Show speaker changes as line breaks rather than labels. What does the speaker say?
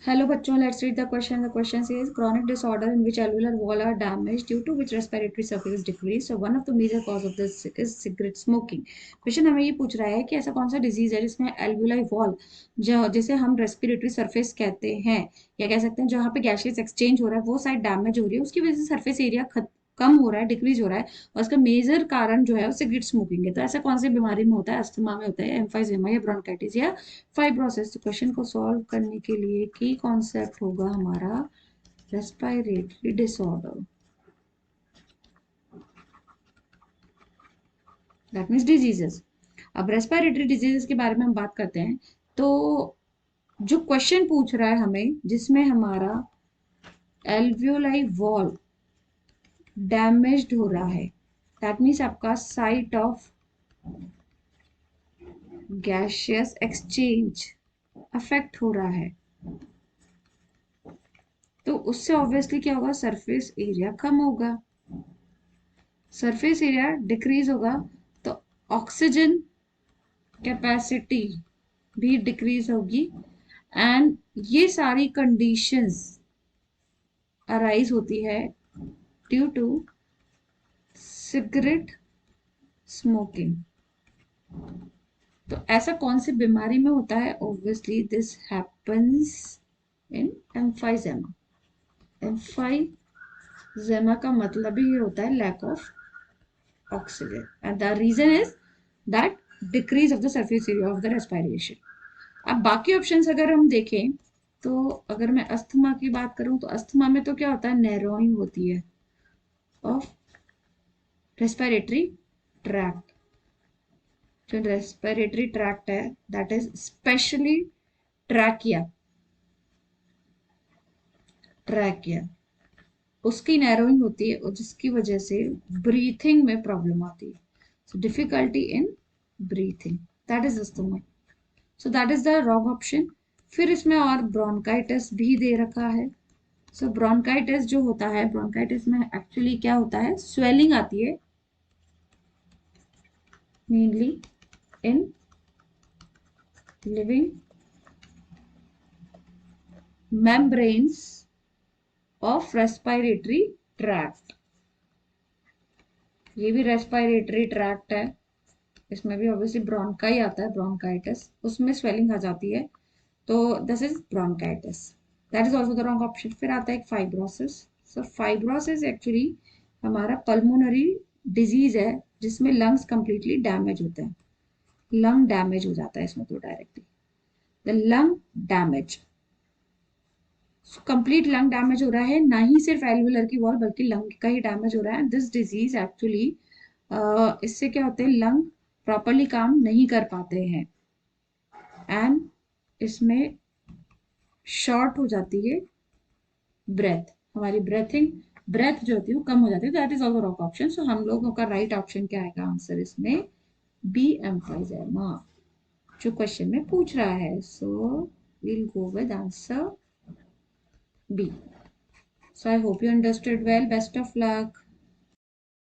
Hello बच्चों, let's read the question. The question says chronic disorder in which alveolar wall are damaged due to which respiratory surface decrease. So one of the major cause of this is cigarette smoking. Question हमें ये पूछ रहा है कि ऐसा कौन सा disease है जिसमें एल्वुलर वॉल जो जिसे हम रेस्पिरेटरी सरफेस कहते हैं या कह सकते हैं जहाँ पे गैसेस एक्सचेंज हो रहा है वो साइड डैमेज हो रही है, उसकी वजह से सरफेस एरिया कम हो रहा है, डिक्रीज हो रहा है और उसका मेजर कारण जो है वो सिगरेट स्मोकिंग है। तो ऐसा कौन सी बीमारी में होता है? अस्थमा में होता है, एम्फाइजेमा या ब्रोंकाइटिस या फाइब्रोसिस। तो क्वेश्चन को सॉल्व करने के लिए की कॉन्सेप्ट होगा हमारा respiratory disorder, that means diseases. अब रेस्पिरेटरी डिजीजेस के बारे में हम बात करते हैं तो जो क्वेश्चन पूछ रहा है हमें जिसमें हमारा एल्वियोलाई वॉल डैमेज्ड हो रहा है, दैट मीन्स आपका site of gaseous exchange affect हो रहा है, तो उससे ऑब्वियसली क्या होगा? सरफेस एरिया कम होगा। सरफेस एरिया डिक्रीज होगा तो ऑक्सीजन कैपेसिटी भी डिक्रीज होगी एंड ये सारी कंडीशंस अराइज होती है ड्यू टू सिगरेट स्मोकिंग। तो ऐसा कौन सी बीमारी में होता है? Obviously this happens in emphysema. Emphysema का मतलब ही होता है lack of oxygen and the reason is that decrease of the surface area of the respiration. अब बाकी ऑप्शंस अगर हम देखें तो अगर मैं अस्थमा की बात करूं तो अस्थमा में तो क्या होता है? नैरोइंग होती है ऑफ रेस्पिरेटरी ट्रैक्ट। जो रेस्पिरेटरी ट्रैक्ट है that is specially trachea, trachea उसकी नैरोइंग होती है और जिसकी वजह से ब्रीथिंग में प्रॉब्लम आती है। So difficulty in breathing, that is asthma. So that is the wrong option. फिर इसमें और ब्रोंकाइटिस भी दे रखा है। सो ब्रोंकाइटिस जो होता है, ब्रोंकाइटिस में एक्चुअली क्या होता है? स्वेलिंग आती है mainly in living membranes of respiratory tract. ये भी रेस्पिरेटरी ट्रैक्ट है, इसमें भी ऑब्वियसली ब्रोंकाई आता है, ब्रोंकाइटिस, उसमें स्वेलिंग आ जाती है, तो this is bronchitis, that is also the wrong option. फिर आता है एक फाइब्रोसिस। सो फाइब्रोसिस एक्चुअली हमारा पल्मोनरी डिजीज है जिसमें लंग्स कंप्लीटली डैमेज होते हैं, लंग डैमेज हो जाता है इसमें तो directly the lung damage. Complete lung damage हो रहा है, ना ही सिर्फ एल्वुलर की वॉल बल्कि लंग का ही डैमेज हो रहा है। दिस डिजीज एक्चुअली इससे क्या होते हैं? लंग प्रॉपरली काम नहीं कर पाते हैं एंड इसमें शॉर्ट हो जाती है ब्रेथ, हमारी ब्रेथ जो होती है वो कम हो जाती है। That is also wrong option. So हम लोगों का राइट ऑप्शन क्या आएगा आंसर इसमें? बी, एम्फाइजेमा, जो क्वेश्चन में पूछ रहा है। सो we'll go with answer B. So I hope you understood well. Best of luck.